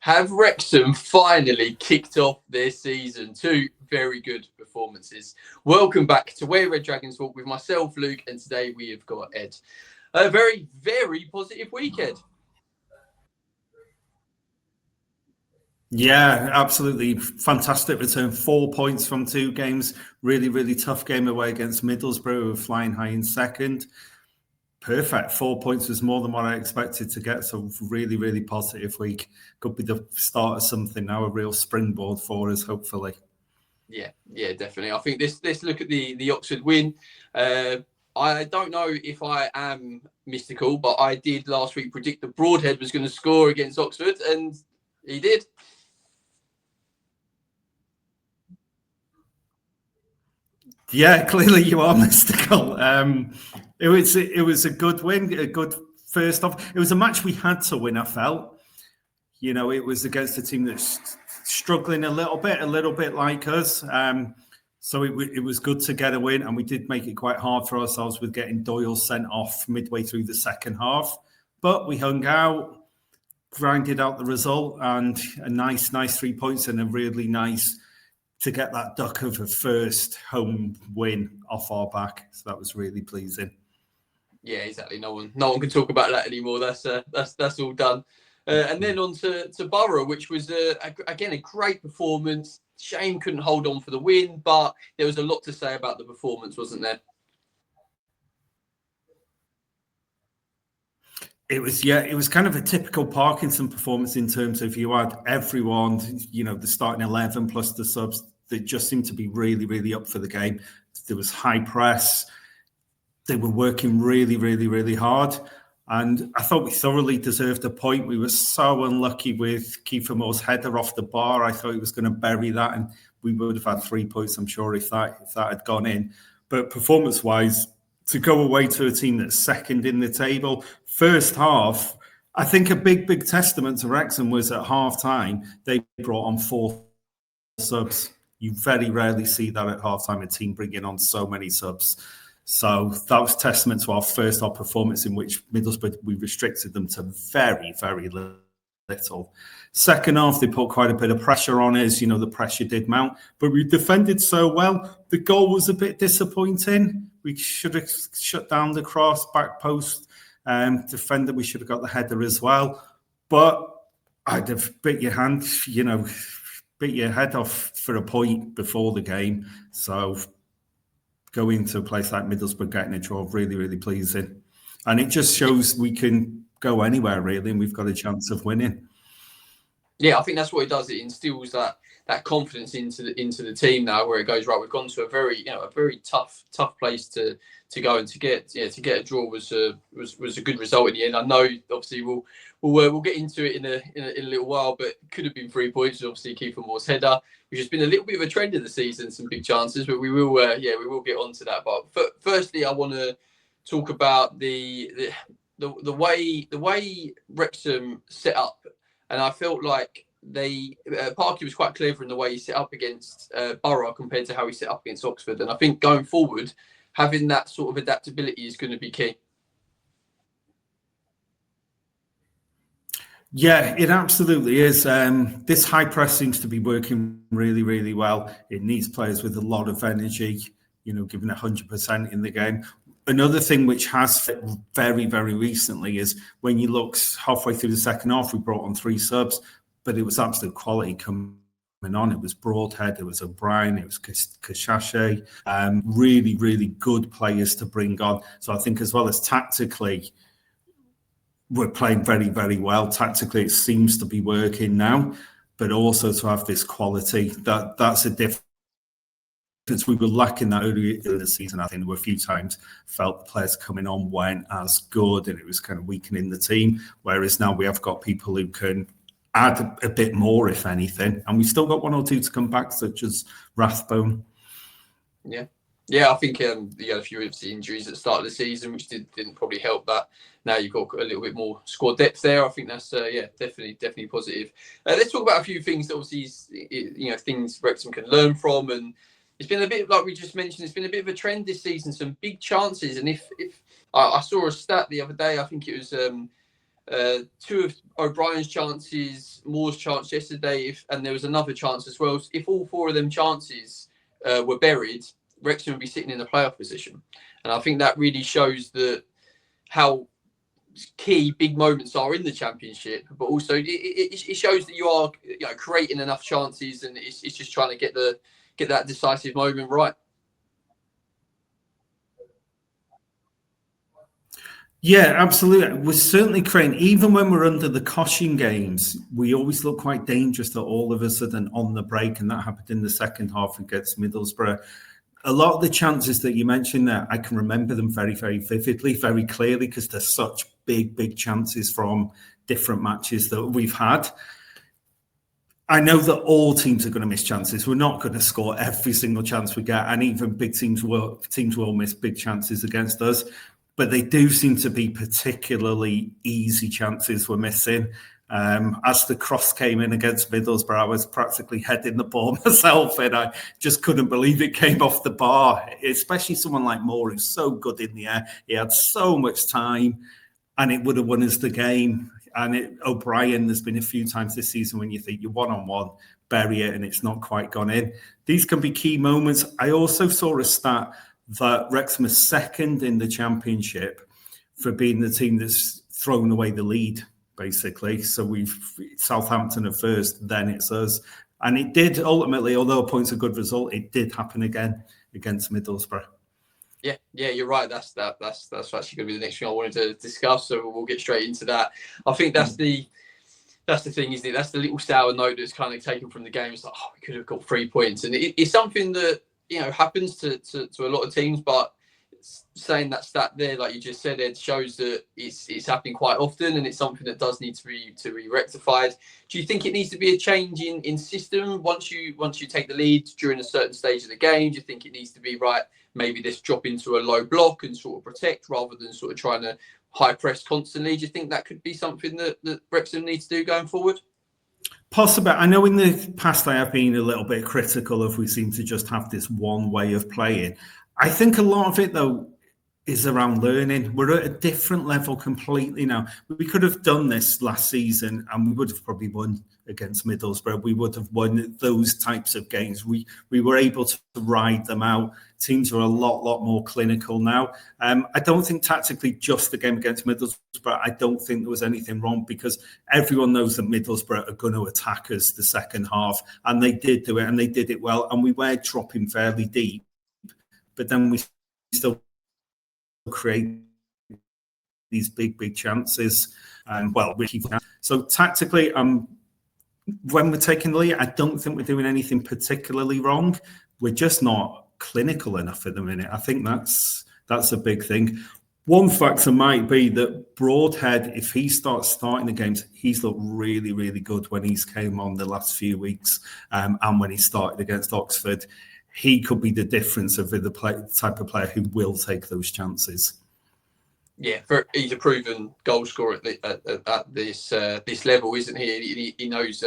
Have Wrexham finally kicked off their season? Two very good performances. Welcome back to Where Red Dragons Walk with myself, Luke, and today we have got Ed. A very, very positive weekend. Yeah, absolutely fantastic return. 4 points from 2 games. Really, really tough game away against Middlesbrough, who were flying high in second. Perfect. 4 points was more than what I expected to get. So really, really positive week. Could be the start of something now, a real springboard for us, hopefully. Yeah, definitely. I think let's look at the Oxford win. I don't know if I am mystical, but I did last week predict that Broadhead was going to score against Oxford, and he did. Yeah, clearly you are mystical. It was a good win, a good first off. It was a match we had to win, I felt. You know, it was against a team that's struggling a little bit like us. So it was good to get a win, and we did make it quite hard for ourselves with getting Doyle sent off midway through the second half. But we hung out, grinded out the result, and a nice 3 points and a really nice to get that duck of a first home win off our back. So that was really pleasing. Yeah, exactly. No one can talk about that anymore. That's all done. And then on to Boro, which was again a great performance. Shame couldn't hold on for the win, but there was a lot to say about the performance, wasn't there? It was kind of a typical Parkinson performance in terms of you had everyone, the starting 11 plus the subs that just seemed to be really, really up for the game. There was high press. They were working really, really, really hard. And I thought we thoroughly deserved a point. We were so unlucky with Kiefer Moore's header off the bar. I thought he was going to bury that, and we would have had 3 points, I'm sure, if that had gone in. But performance-wise, to go away to a team that's second in the table, first half, I think a big testament to Wrexham was at half-time, they brought on 4 subs. You very rarely see that at half-time, a team bringing on so many subs. So that was testament to our first half performance, in which Middlesbrough, we restricted them to very, very little. Second half, they put quite a bit of pressure on us. The pressure did mount, but we defended so well. The goal was a bit disappointing. We should have shut down the cross, back post defender. We should have got the header as well. But I'd have bit your hand, bit your head off for a point before the game. So going to a place like Middlesbrough, getting a draw, really, really pleasing. And it just shows we can go anywhere, really, and we've got a chance of winning. Yeah, I think that's what it does. It instills that confidence into the team now, where it goes, right, we've gone to a very tough place to go, and to get a draw was a good result in the end. I know, obviously, we'll get into it in a little while, but it could have been 3 points. Obviously, Kiefer Moore's header, which has been a little bit of a trend of the season, some big chances, but we will get onto that. But firstly, I want to talk about the way Wrexham set up, and I felt like Parky was quite clever in the way he set up against Boro compared to how he set up against Oxford, and I think going forward, having that sort of adaptability is going to be key. Yeah, it absolutely is. This high press seems to be working really, really well. It needs players with a lot of energy, giving 100% in the game. Another thing which has fit very, very recently is when you look halfway through the second half, we brought on 3 subs, but it was absolute quality coming on. It was Broadhead, it was O'Brien, it was Kashashe. Really, really good players to bring on. So I think as well as tactically, we're playing very, very well. Tactically, it seems to be working now, but also to have this quality, that's a difference. We were lacking that early in the season. I think there were a few times felt the players coming on weren't as good, and it was kind of weakening the team. Whereas now we have got people who can add a bit more, if anything, and we've still got 1 or 2 to come back, such as Rathbone. Yeah, I think you had a few injuries at the start of the season, which didn't probably help that. Now you've got a little bit more squad depth there. I think that's definitely positive. Let's talk about a few things that obviously things Wrexham can learn from, and it's been a bit, like we just mentioned, it's been a bit of a trend this season. Some big chances, and if I saw a stat the other day, I think it was Two of O'Brien's chances, Moore's chance yesterday, and there was another chance as well. If all four of them chances were buried, Wrexham would be sitting in the playoff position. And I think that really shows how key big moments are in the Championship, but also it shows that you are creating enough chances, and it's just trying to get that decisive moment right. Yeah, absolutely. We're certainly creating, even when we're under the caution games, we always look quite dangerous that all of a sudden on the break, and that happened in the second half against Middlesbrough. A lot of the chances that you mentioned there, I can remember them very, very vividly, very clearly, because they're such big chances from different matches that we've had. I know that all teams are going to miss chances. We're not going to score every single chance we get, and even big teams will miss big chances against us. But they do seem to be particularly easy chances we're missing. As the cross came in against Middlesbrough, I was practically heading the ball myself, and I just couldn't believe it came off the bar, especially someone like Moore, who's so good in the air. He had so much time, and it would have won us the game. And O'Brien, there's been a few times this season when you think you're one-on-one, bury it, and it's not quite gone in. These can be key moments. I also saw a stat that Wrexham is second in the Championship for being the team that's thrown away the lead, basically. So Southampton at first, then it's us. And it did ultimately, although a point's a good result, it did happen again against Middlesbrough. Yeah, you're right. That's actually going to be the next thing I wanted to discuss. So we'll get straight into that. I think that's the thing, isn't it? That's the little sour note that's kind of taken from the game. It's like, we could have got 3 points, and it's something that happens to a lot of teams. But saying that stat there, like you just said, Ed, shows that it's happening quite often, and it's something that does need to be rectified. Do you think it needs to be a change in system once you take the lead during a certain stage of the game? Do you think it needs to be maybe this drop into a low block and sort of protect rather than sort of trying to high press constantly? Do you think that could be something that Wrexham needs to do going forward? Possibly. I know in the past I have been a little bit critical of we seem to just have this one way of playing. I think a lot of it, though, is around learning. We're at a different level completely now. We could have done this last season and we would have probably won against Middlesbrough. We would have won those types of games. We were able to ride them out. Teams are a lot more clinical now. I don't think tactically just the game against Middlesbrough, I don't think there was anything wrong because everyone knows that Middlesbrough are going to attack us the second half. And they did do it and they did it well. And we were dropping fairly deep. But then we still create these big chances. So tactically, when we're taking the lead, I don't think we're doing anything particularly wrong. We're just not clinical enough at the minute. I think that's a big thing. One factor might be that Broadhead, if he starts starting the games, he's looked really good when he's came on the last few weeks and when he started against Oxford. He could be the difference of the type of player who will take those chances. Yeah, he's a proven goal scorer at this level, isn't he? He knows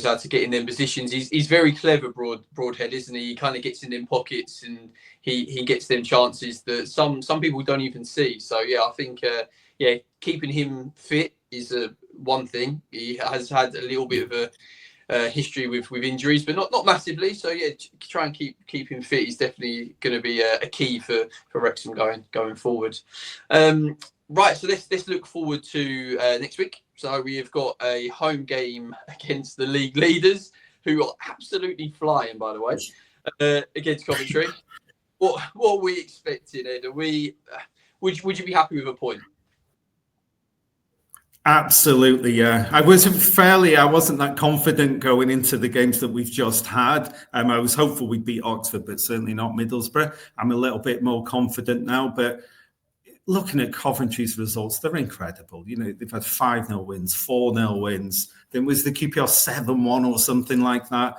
how to get in them positions. He's very clever, Broadhead, isn't he? He kind of gets in them pockets and he gets them chances that some people don't even see. So yeah, I think keeping him fit is one thing. He has had a little bit of a history with injuries, but not massively. So yeah, try and keep him fit. He's definitely going to be a key for Wrexham going forward. Right, so let's look forward to next week. So we have got a home game against the league leaders, who are absolutely flying, by the way, against Coventry. What are we expecting, Ed? Would you be happy with a point? Absolutely, yeah. I wasn't that confident going into the games that we've just had. I was hopeful we'd beat Oxford, but certainly not Middlesbrough. I'm a little bit more confident now, but looking at Coventry's results, they're incredible. They've had 5-0 wins, 4-0 wins. Then was the QPR 7-1 or something like that.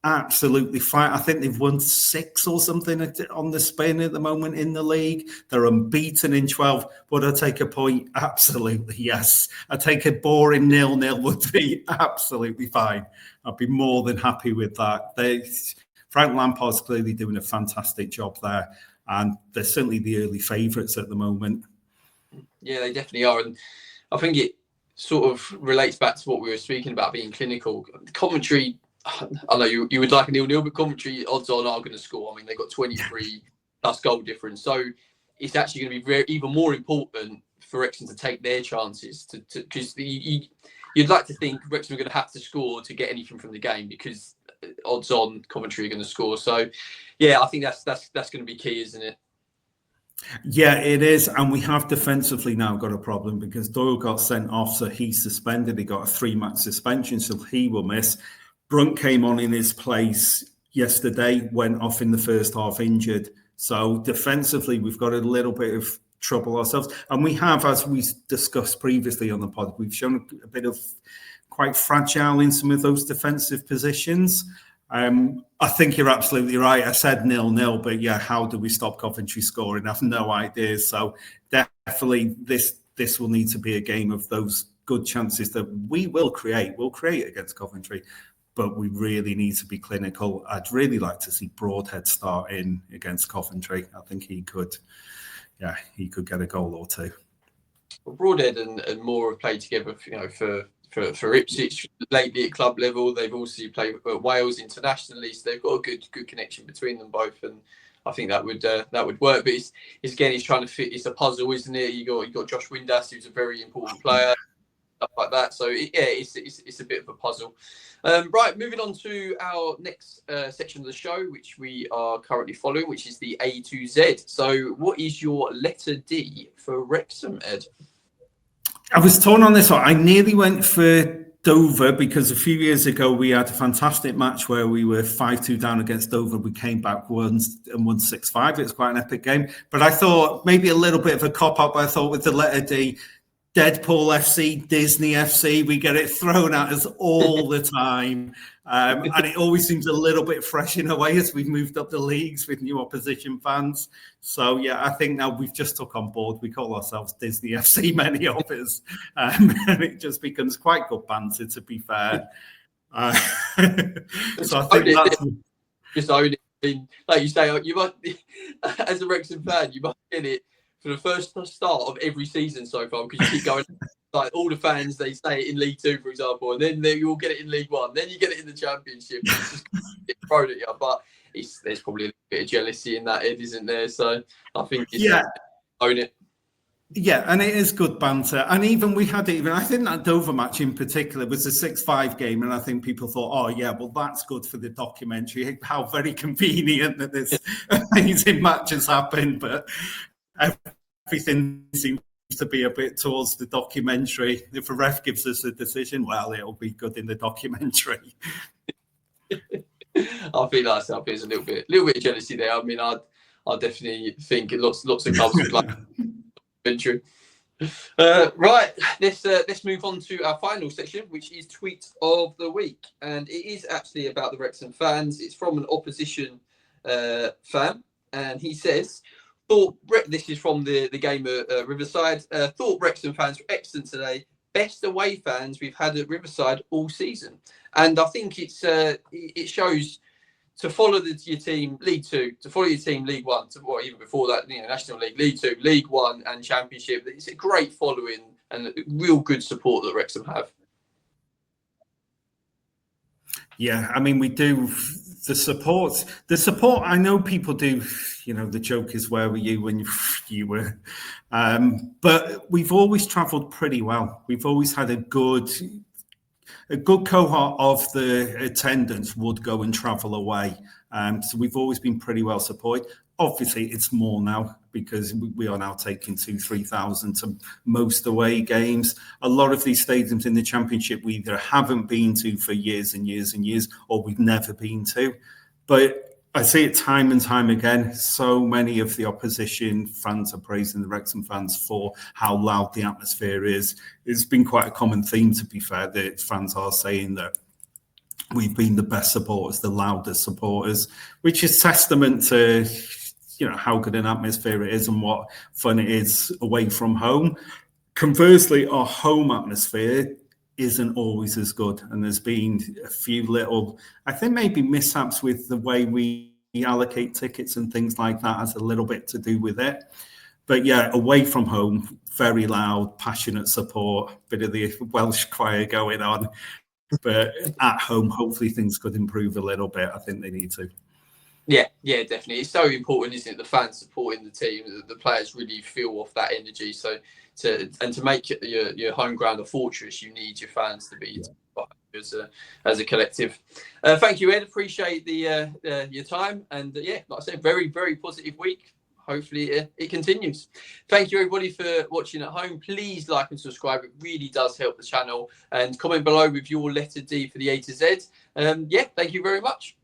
Absolutely flat. I think they've won 6 or something on the spin at the moment in the league. They're unbeaten in 12. Would I take a point? Absolutely, yes. I take a boring 0-0 would be absolutely fine. I'd be more than happy with that. Frank Lampard's clearly doing a fantastic job there, and they're certainly the early favourites at the moment. Yeah, they definitely are. And I think it sort of relates back to what we were speaking about being clinical. Coventry, I know you would like a 0-0, but Coventry odds on are going to score. I mean, they've got 23 plus goal difference. So it's actually going to be even more important for Wrexham to take their chances because you'd like to think Wrexham are going to have to score to get anything from the game because odds on Coventry are going to score. So, yeah, I think that's going to be key, isn't it? Yeah, it is. And we have defensively now got a problem because Doyle got sent off, so he's suspended. He got a 3-match suspension, so he will miss. Brunt came on in his place yesterday, went off in the first half injured. So defensively, we've got a little bit of trouble ourselves. And we have, as we discussed previously on the pod, we've shown a bit of quite fragile in some of those defensive positions. I think you're absolutely right. I said 0-0, but yeah, how do we stop Coventry scoring? I have no idea. So definitely this will need to be a game of those good chances that we will create. We'll create against Coventry, but we really need to be clinical. I'd really like to see Broadhead start in against Coventry. I think he could get a goal or two. Well, Broadhead and Moore have played together, for Ipswich lately at club level. They've also played at Wales internationally, so they've got a good connection between them both, and I think that would work. But it's trying to fit. It's a puzzle, isn't it? You got Josh Windass, who's a very important player, stuff like that. So it's a bit of a puzzle. Right, moving on to our next section of the show, which we are currently following, which is the A to Z. So, what is your letter D for Wrexham, Ed? I was torn on this one. I nearly went for Dover because a few years ago we had a fantastic match where we were 5-2 down against Dover. We came back won 6-5. It was quite an epic game. But I thought maybe a little bit of a cop-up. I thought with the letter D, Deadpool FC, Disney FC, we get it thrown at us all the time. And it always seems a little bit fresh in a way as we've moved up the leagues with new opposition fans. So, yeah, I think now we've just took on board. We call ourselves Disney FC, many of us. And it just becomes quite good banter, to be fair. So I think that's... Just own it. I mean, like you say, you might, as a Wrexham fan, you might get it for the first start of every season so far because you keep going. Like all the fans, they say it in League Two, for example, and then you'll get it in League One, then you get it in the Championship. It's just thrown at you, but there's probably a little bit of jealousy in that, Ed, isn't there? So I think own it. Yeah, and it is good banter. And even we had it, I think that Dover match in particular was a 6-5 game. And I think people thought, oh, yeah, well, that's good for the documentary. How very convenient that this amazing match has happened. But everything seems to be a bit towards the documentary. If a ref gives us a decision, well, it'll be good in the documentary. I think there's a little bit of jealousy there. I mean, I definitely think lots of clubs would like documentary. Right, let's move on to our final section, which is Tweet of the Week, and it is actually about the Wrexham fans. It's from an opposition fan, and he says, this is from the game at Riverside. Thought Wrexham fans were excellent today. Best away fans we've had at Riverside all season. And I think it shows to follow your team League Two, to follow your team League One, even before that, National League, League Two, League One, and Championship. It's a great following and real good support that Wrexham have. Yeah, I mean, we do. The support, I know people do, the joke is, where were you when you were? But we've always travelled pretty well. We've always had a good cohort of the attendance would go and travel away. So we've always been pretty well supported. Obviously, it's more now because we are now taking 2,000-3,000 to most away games. A lot of these stadiums in the Championship we either haven't been to for years and years and years, or we've never been to. But I see it time and time again. So many of the opposition fans are praising the Wrexham fans for how loud the atmosphere is. It's been quite a common theme, to be fair, that fans are saying that we've been the best supporters, the loudest supporters, which is testament to how good an atmosphere it is and what fun it is away from home. Conversely, our home atmosphere isn't always as good, and there's been a few little, I think maybe mishaps with the way we allocate tickets and things like that has a little bit to do with it. But yeah, away from home, very loud, passionate support, bit of the Welsh choir going on. But at home, hopefully things could improve a little bit. I think they need to. Yeah, definitely. It's so important, isn't it? The fans supporting the team, the players really feel off that energy. So to make your home ground a fortress, you need your fans to be as a collective. Thank you, Ed. Appreciate your time, and like I said, very, very positive week. Hopefully it continues. Thank you, everybody, for watching at home. Please like and subscribe. It really does help the channel. And comment below with your letter D for the A to Z. Thank you very much.